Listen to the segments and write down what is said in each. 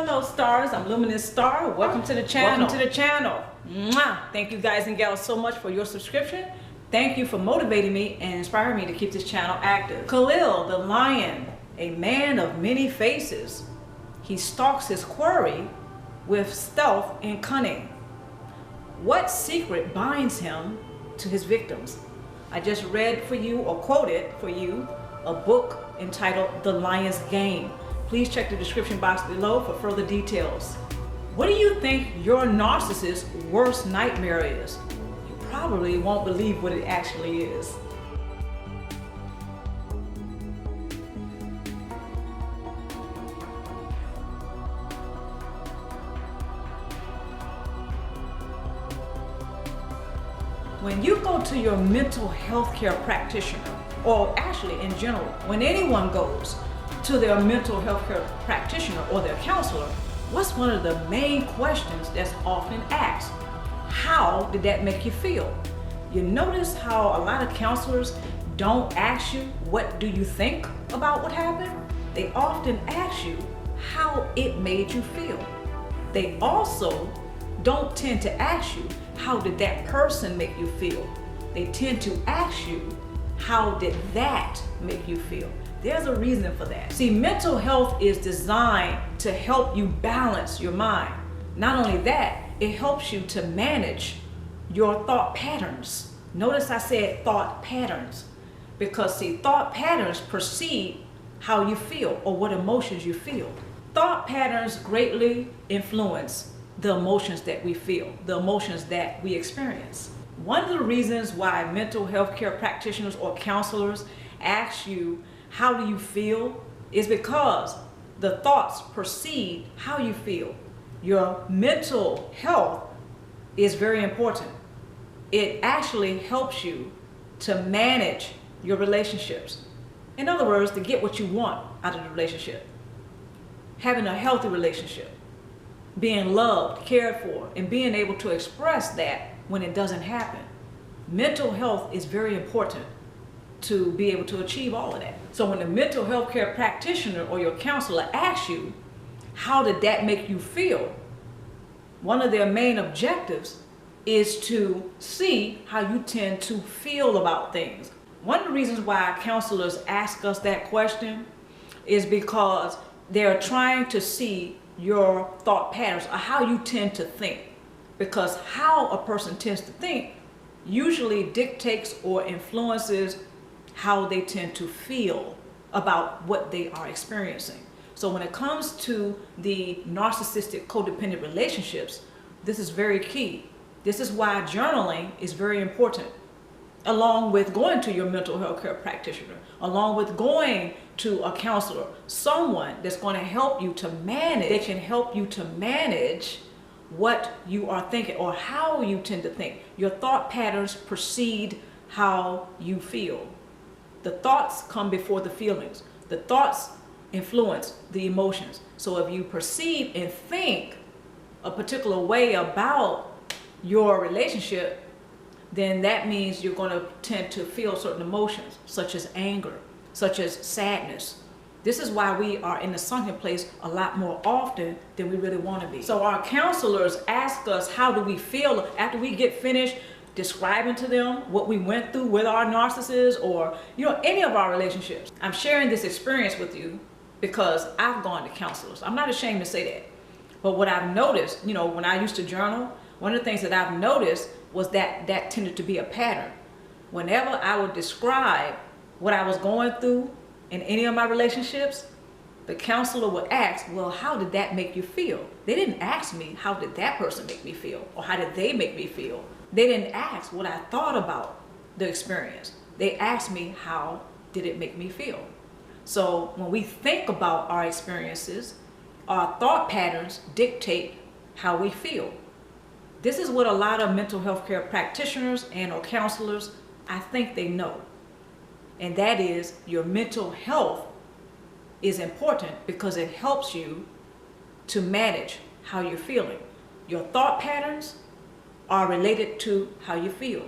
Hello stars, I'm Luminousz Ztarr. Welcome to the channel. Mwah! Thank you guys and gals so much for your subscription. Thank you for motivating me and inspiring me to keep this channel active. Khalil the lion, a man of many faces. He stalks his quarry with stealth and cunning. What secret binds him to his victims? I just read for you or quoted for you a book entitled The Lion's Game. Please check the description box below for further details. What do you think your narcissist's worst nightmare is? You probably won't believe what it actually is. When you go to your mental health care practitioner, or actually in general, when anyone goes to their mental health care practitioner or their counselor, what's one of the main questions that's often asked? How did that make you feel? You notice how a lot of counselors don't ask you, what do you think about what happened? They often ask you how it made you feel. They also don't tend to ask you, how did that person make you feel? They tend to ask you, how did that make you feel? There's a reason for that. See, mental health is designed to help you balance your mind. Not only that, it helps you to manage your thought patterns. Notice I said thought patterns, because see, thought patterns precede how you feel or what emotions you feel. Thought patterns greatly influence the emotions that we feel, the emotions that we experience. One of the reasons why mental health care practitioners or counselors ask you, how do you feel, is because the thoughts precede how you feel. Your mental health is very important. It actually helps you to manage your relationships. In other words, to get what you want out of the relationship. Having a healthy relationship, being loved, cared for, and being able to express that when it doesn't happen. Mental health is very important to be able to achieve all of that. So when a mental health care practitioner or your counselor asks you, how did that make you feel? One of their main objectives is to see how you tend to feel about things. One of the reasons why counselors ask us that question is because they're trying to see your thought patterns or how you tend to think. Because how a person tends to think usually dictates or influences how they tend to feel about what they are experiencing. So when it comes to the narcissistic codependent relationships, this is very key. This is why journaling is very important, along with going to your mental health care practitioner, along with going to a counselor, someone that's going to help you to manage. They can help you to manage what you are thinking or how you tend to think. Your thought patterns precede how you feel. The thoughts come before the feelings. The thoughts influence the emotions. So if you perceive and think a particular way about your relationship, then that means you're going to tend to feel certain emotions, such as anger, such as sadness. This is why we are in the sunken place a lot more often than we really want to be. So our counselors ask us, how do we feel after we get finished describing to them what we went through with our narcissist or any of our relationships. I'm sharing this experience with you because I've gone to counselors. I'm not ashamed to say that. But what I've noticed, when I used to journal, one of the things that I've noticed was that tended to be a pattern. Whenever I would describe what I was going through in any of my relationships, the counselor would ask, well, how did that make you feel? They didn't ask me, how did that person make me feel? Or how did they make me feel? They didn't ask what I thought about the experience. They asked me, how did it make me feel? So when we think about our experiences, our thought patterns dictate how we feel. This is what a lot of mental health care practitioners and or counselors, I think they know. And that is, your mental health is important because it helps you to manage how you're feeling. Your thought patterns are related to how you feel.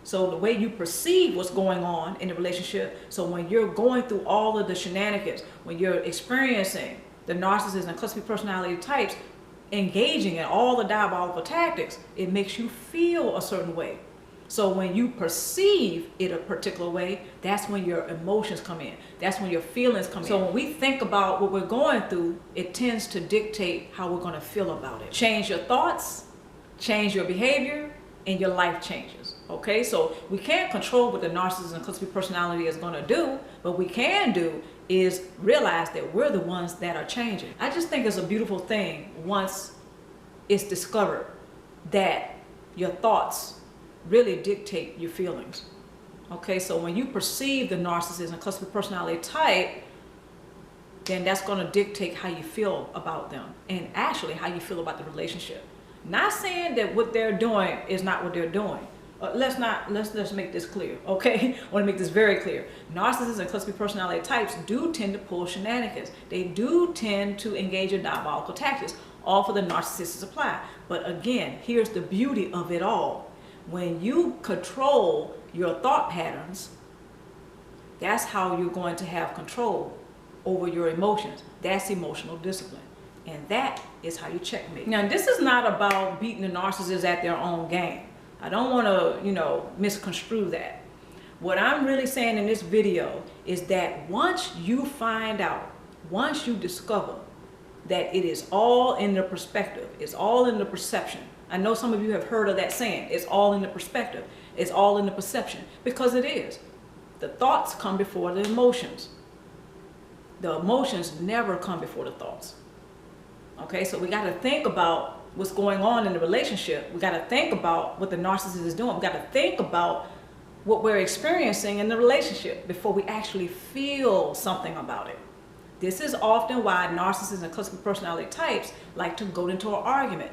So the way you perceive what's going on in the relationship, so when you're going through all of the shenanigans, when you're experiencing the narcissists and cluster B personality types engaging in all the diabolical tactics, it makes you feel a certain way. So when you perceive it a particular way, that's when your emotions come in. That's when your feelings come in. So when we think about what we're going through, it tends to dictate how we're going to feel about it. Change your thoughts, change your behavior, and your life changes. Okay, so we can't control what the narcissist and cluster B personality is going to do, but we can do is realize that we're the ones that are changing. I just think it's a beautiful thing once it's discovered that your thoughts really dictate your feelings. Okay, so when you perceive the narcissist and cluster B personality type, then that's going to dictate how you feel about them and actually how you feel about the relationship. Not saying that what they're doing is not what they're doing. Let's make this clear, okay? I want to make this very clear. Narcissists and cluster B personality types do tend to pull shenanigans. They do tend to engage in diabolical tactics. All for the narcissists apply. But again, here's the beauty of it all. When you control your thought patterns, that's how you're going to have control over your emotions. That's emotional discipline. And that is how you checkmate. Now, this is not about beating the narcissists at their own game. I don't want to, misconstrue that. What I'm really saying in this video is that once you find out, once you discover that it is all in the perspective, it's all in the perception. I know some of you have heard of that saying, it's all in the perspective, it's all in the perception, because it is. The thoughts come before the emotions. The emotions never come before the thoughts. Okay, so we got to think about what's going on in the relationship. We got to think about what the narcissist is doing. We got to think about what we're experiencing in the relationship before we actually feel something about it. This is often why narcissists and cluster B personality types like to go into an argument.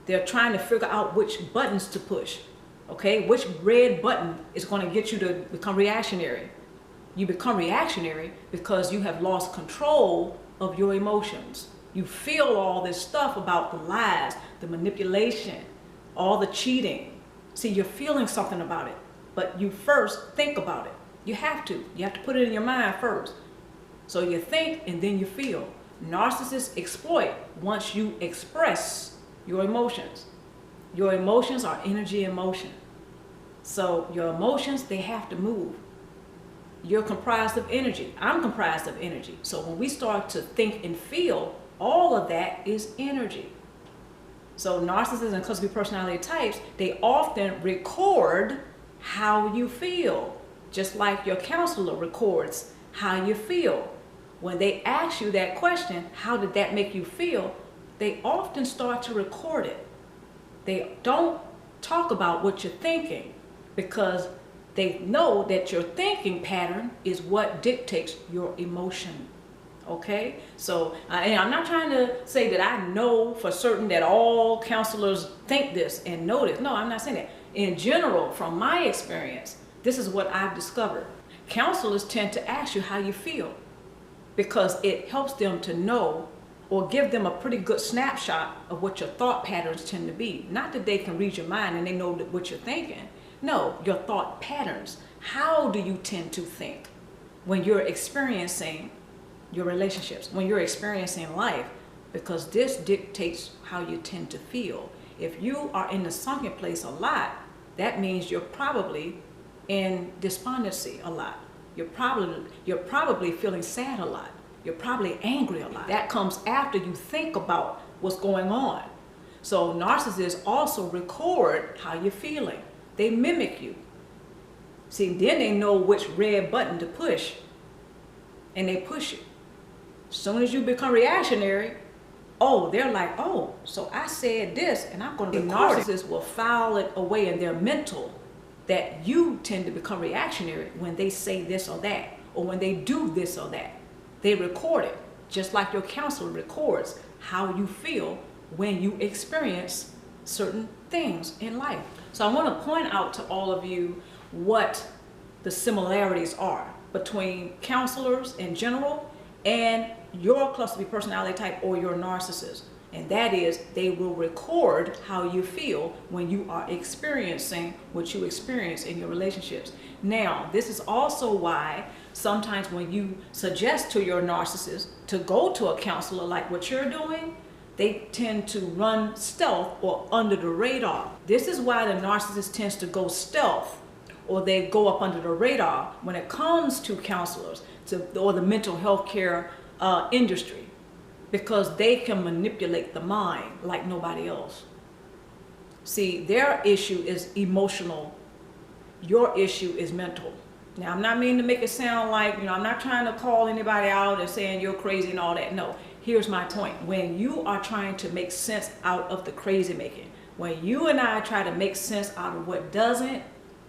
They're trying to figure out which buttons to push. Okay, which red button is going to get you to become reactionary. You become reactionary because you have lost control of your emotions. You feel all this stuff about the lies, the manipulation, all the cheating. See, you're feeling something about it, but you first think about it. You have to put it in your mind first. So you think and then you feel. Narcissists exploit once you express your emotions. Your emotions are energy in motion. So your emotions, they have to move. You're comprised of energy. I'm comprised of energy. So when we start to think and feel, all of that is energy. So narcissists and cluster B personality types, they often record how you feel, just like your counselor records how you feel. When they ask you that question, how did that make you feel? They often start to record it. They don't talk about what you're thinking because they know that your thinking pattern is what dictates your emotion. Okay, so and I'm not trying to say that I know for certain that all counselors think this and know this. No, I'm not saying that. In general, from my experience, this is what I've discovered. Counselors tend to ask you how you feel because it helps them to know or give them a pretty good snapshot of what your thought patterns tend to be. Not that they can read your mind and they know what you're thinking. No, your thought patterns. How do you tend to think when you're experiencing your relationships, when you're experiencing life? Because this dictates how you tend to feel. If you are in the sunken place a lot, that means you're probably in despondency a lot. You're probably feeling sad a lot. You're probably angry a lot. That comes after you think about what's going on. So narcissists also record how you're feeling. They mimic you. See, then they know which red button to push, and they push it. As soon as you become reactionary, oh, they're like, oh, so I said this, and I'm going to record it. Narcissists will file it away in their mental that you tend to become reactionary when they say this or that, or when they do this or that. They record it, just like your counselor records how you feel when you experience certain things in life. So I want to point out to all of you what the similarities are between counselors in general and your cluster B personality type or your narcissist. And that is, they will record how you feel when you are experiencing what you experience in your relationships. Now, this is also why sometimes when you suggest to your narcissist to go to a counselor like what you're doing, they tend to run stealth or under the radar. This is why the narcissist tends to go stealth, or they go up under the radar when it comes to counselors or the mental health care industry, because they can manipulate the mind like nobody else. See, their issue is emotional. Your issue is mental. Now, I'm not meaning to make it sound like, I'm not trying to call anybody out and saying you're crazy and all that. No, here's my point. When you are trying to make sense out of the crazy making, when you and I try to make sense out of what doesn't,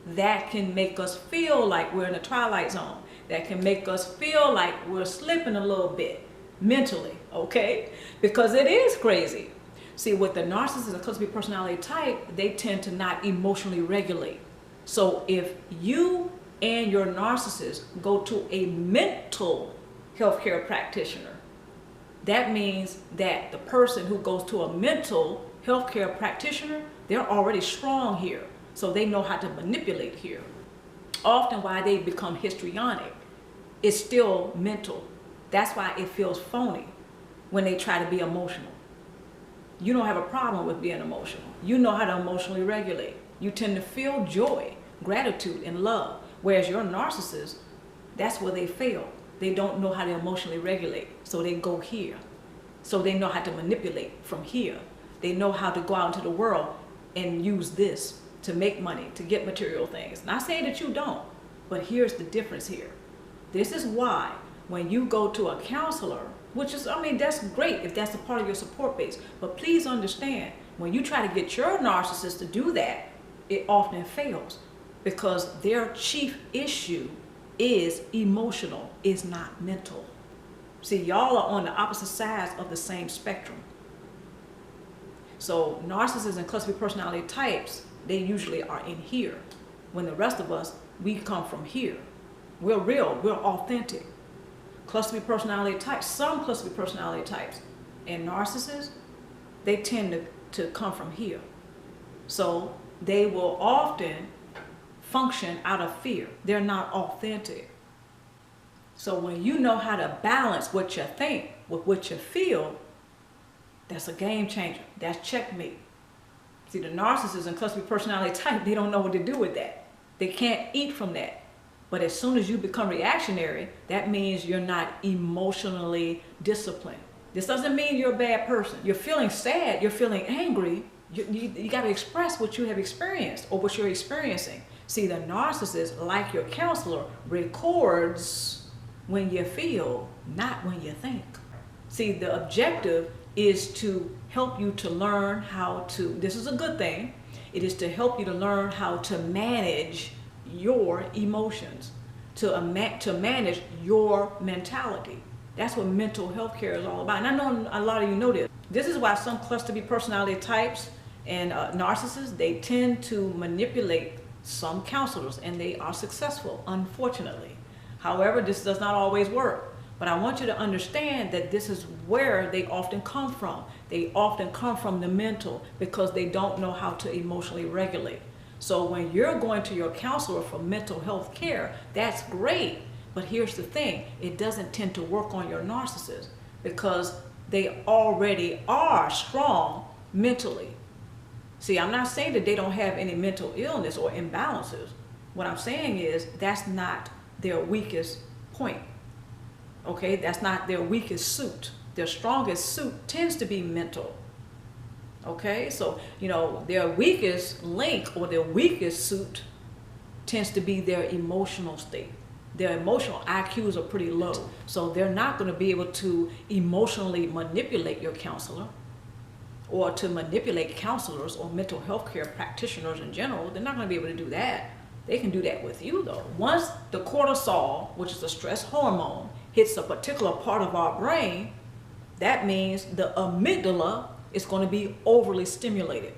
that can make us feel like we're in a twilight zone. That can make us feel like we're slipping a little bit mentally, okay? Because it is crazy. See, with the narcissist and cluster B personality type, they tend to not emotionally regulate. So if you and your narcissist go to a mental healthcare practitioner, that means that the person who goes to a mental healthcare practitioner, they're already strong here. So they know how to manipulate here. Often why they become histrionic is still mental. That's why it feels phony when they try to be emotional. You don't have a problem with being emotional. You know how to emotionally regulate. You tend to feel joy, gratitude, and love. Whereas your narcissist, that's where they fail. They don't know how to emotionally regulate. So they go here. So they know how to manipulate from here. They know how to go out into the world and use this to make money, to get material things. Not saying that you don't, but here's the difference here. This is why when you go to a counselor, which is, that's great if that's a part of your support base, but please understand, when you try to get your narcissist to do that, it often fails because their chief issue is emotional, is not mental. See, y'all are on the opposite sides of the same spectrum. So narcissists and cluster B personality types, they usually are in here. When the rest of us, we come from here. We're real, we're authentic. Cluster B personality types, some cluster B personality types and narcissists, they tend to come from here. So they will often function out of fear. They're not authentic. So when you know how to balance what you think with what you feel, that's a game changer. That's checkmate. See, the narcissist and cluster B personality type, they don't know what to do with that. They can't eat from that. But as soon as you become reactionary, that means you're not emotionally disciplined. This doesn't mean you're a bad person. You're feeling sad, you're feeling angry. You got to express what you have experienced or what you're experiencing. See, the narcissist, like your counselor, records when you feel, not when you think. See, the objective is to help you to learn how to, this is a good thing, it is to help you to learn how to manage your emotions, to manage your mentality. That's what mental health care is all about. And I know a lot of you know this. This is why some cluster B personality types and narcissists, they tend to manipulate some counselors, and they are successful, unfortunately. However, this does not always work. But I want you to understand that this is where they often come from. They often come from the mental because they don't know how to emotionally regulate. So when you're going to your counselor for mental health care, that's great. But here's the thing, it doesn't tend to work on your narcissist because they already are strong mentally. See, I'm not saying that they don't have any mental illness or imbalances. What I'm saying is that's not their weakest point. Okay, that's not their weakest suit. Their strongest suit tends to be mental. Okay, so, their weakest link or their weakest suit tends to be their emotional state. Their emotional IQs are pretty low. So they're not going to be able to emotionally manipulate your counselor or to manipulate counselors or mental health care practitioners in general. They're not going to be able to do that. They can do that with you though. Once the cortisol, which is a stress hormone, hits a particular part of our brain, that means the amygdala is going to be overly stimulated.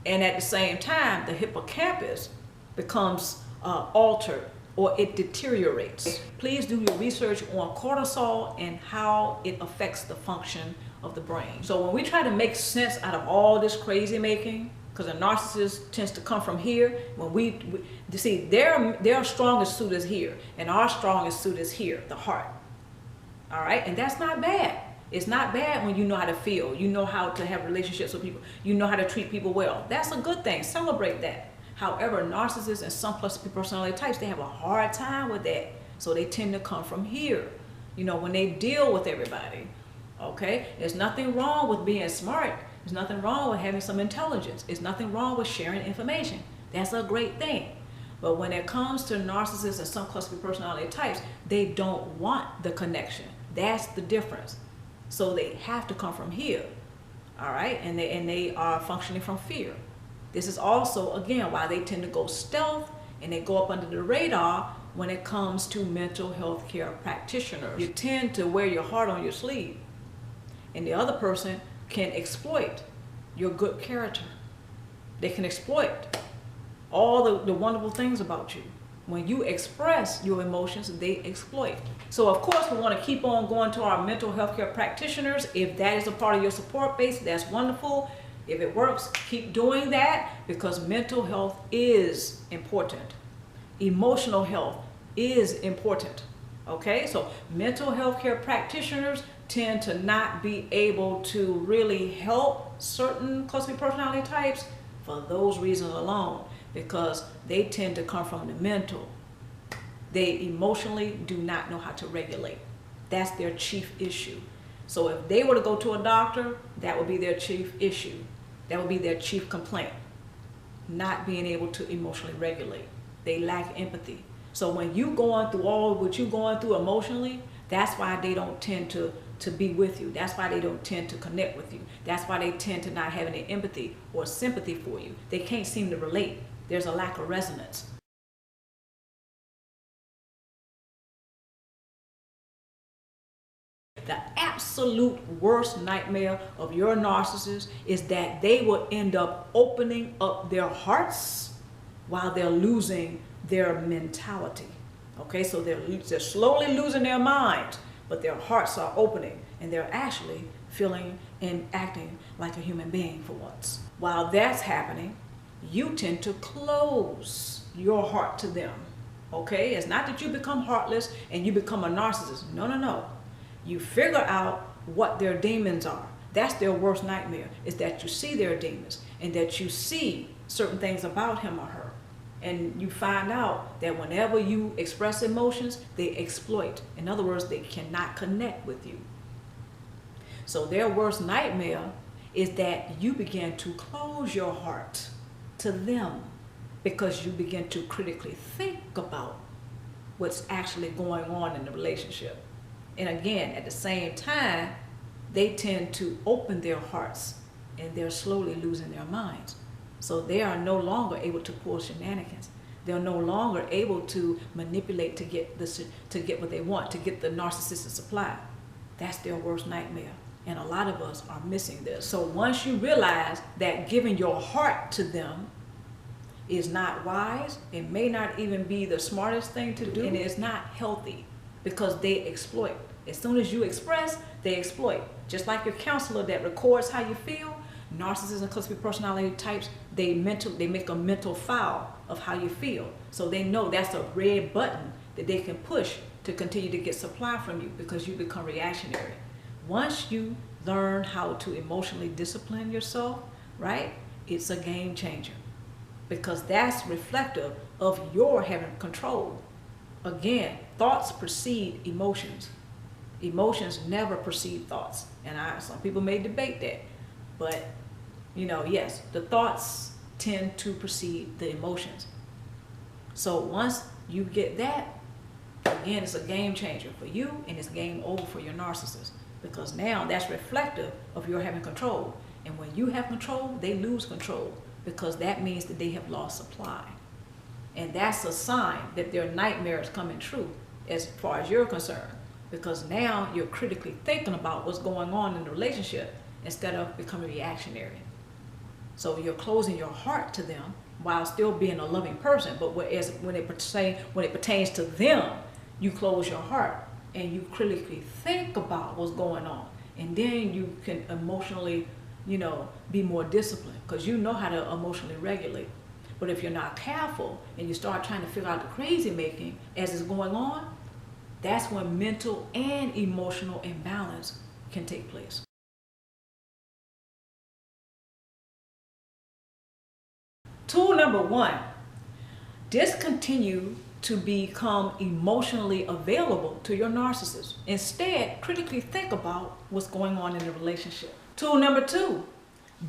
And at the same time, the hippocampus becomes altered. or it deteriorates. Please do your research on cortisol and how it affects the function of the brain. So when we try to make sense out of all this crazy making, because a narcissist tends to come from here, when we see their strongest suit is here, and our strongest suit is here, the heart. All right, and that's not bad. It's not bad when you know how to feel, you know how to have relationships with people, you know how to treat people well. That's a good thing. Celebrate that. However, narcissists and some cluster B personality types, they have a hard time with that. So they tend to come from here, you know, when they deal with everybody. Okay, there's nothing wrong with being smart. There's nothing wrong with having some intelligence. There's nothing wrong with sharing information. That's a great thing. But when it comes to narcissists and some cluster B personality types, they don't want the connection. That's the difference. So they have to come from here. All right, and they are functioning from fear. This is also, again, why they tend to go stealth and they go up under the radar when it comes to mental health care practitioners. You tend to wear your heart on your sleeve, and the other person can exploit your good character. They can exploit all the wonderful things about you. When you express your emotions, they exploit. So of course, we want to keep on going to our mental health care practitioners. If that is a part of your support base, that's wonderful. If it works, keep doing that, because mental health is important. Emotional health is important. Okay, so mental health care practitioners tend to not be able to really help certain cluster B personality types for those reasons alone, because they tend to come from the mental. They emotionally do not know how to regulate. That's their chief issue. So if they were to go to a doctor, that would be their chief issue. That would be their chief complaint, not being able to emotionally regulate. They lack empathy. So when you going through all what you're going through emotionally, that's why they don't tend to be with you. That's why they don't tend to connect with you. That's why they tend to not have any empathy or sympathy for you. They can't seem to relate. There's a lack of resonance. The absolute worst nightmare of your narcissist is that they will end up opening up their hearts while they're losing their mentality. Okay, so they're slowly losing their minds, but their hearts are opening and they're actually feeling and acting like a human being for once. While that's happening, you tend to close your heart to them. Okay, it's not that you become heartless and you become a narcissist. No, no, no. You figure out what their demons are. That's their worst nightmare, is that you see their demons and that you see certain things about him or her. And you find out that whenever you express emotions, they exploit. In other words, they cannot connect with you. So their worst nightmare is that you begin to close your heart to them because you begin to critically think about what's actually going on in the relationship. And again, at the same time, they tend to open their hearts and they're slowly losing their minds. So they are no longer able to pull shenanigans. They're no longer able to manipulate to get what they want, to get the narcissistic supply. That's their worst nightmare. And a lot of us are missing this. So once you realize that giving your heart to them is not wise, it may not even be the smartest thing to do, and it's not healthy, because they exploit. As soon as you express, they exploit. Just like your counselor that records how you feel, narcissists and cluster B personality types, they make a mental file of how you feel. So they know that's a red button that they can push to continue to get supply from you, because you become reactionary. Once you learn how to emotionally discipline yourself, right, it's a game changer, because that's reflective of your having control. Again, thoughts precede emotions. Emotions never precede thoughts. And some people may debate that, but yes, the thoughts tend to precede the emotions. So once you get that, again, it's a game changer for you, and it's game over for your narcissist, because now that's reflective of your having control. And when you have control, they lose control, because that means that they have lost supply. And that's a sign that their nightmare is coming true as far as you're concerned, because now you're critically thinking about what's going on in the relationship instead of becoming reactionary. So you're closing your heart to them while still being a loving person. But whereas when it pertains to them, you close your heart and you critically think about what's going on, and then you can emotionally, be more disciplined, because you know how to emotionally regulate. But if you're not careful and you start trying to figure out the crazy making as it's going on, that's when mental and emotional imbalance can take place. Tool number 1, discontinue to become emotionally available to your narcissist. Instead, critically think about what's going on in the relationship. Tool number 2,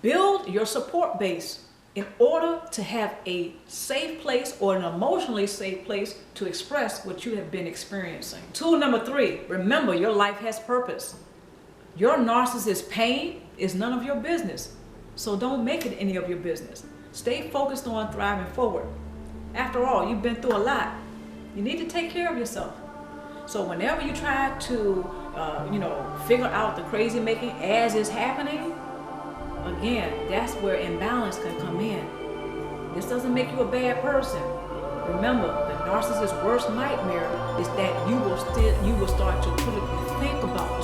build your support base in order to have a safe place or an emotionally safe place to express what you have been experiencing. Tool number 3, remember your life has purpose. Your narcissist's pain is none of your business, so don't make it any of your business. Stay focused on thriving forward. After all, you've been through a lot. You need to take care of yourself. So whenever you try to, figure out the crazy making as it's happening, again, that's where imbalance can come in. This doesn't make you a bad person. Remember, the narcissist's worst nightmare is that you will start to critically think about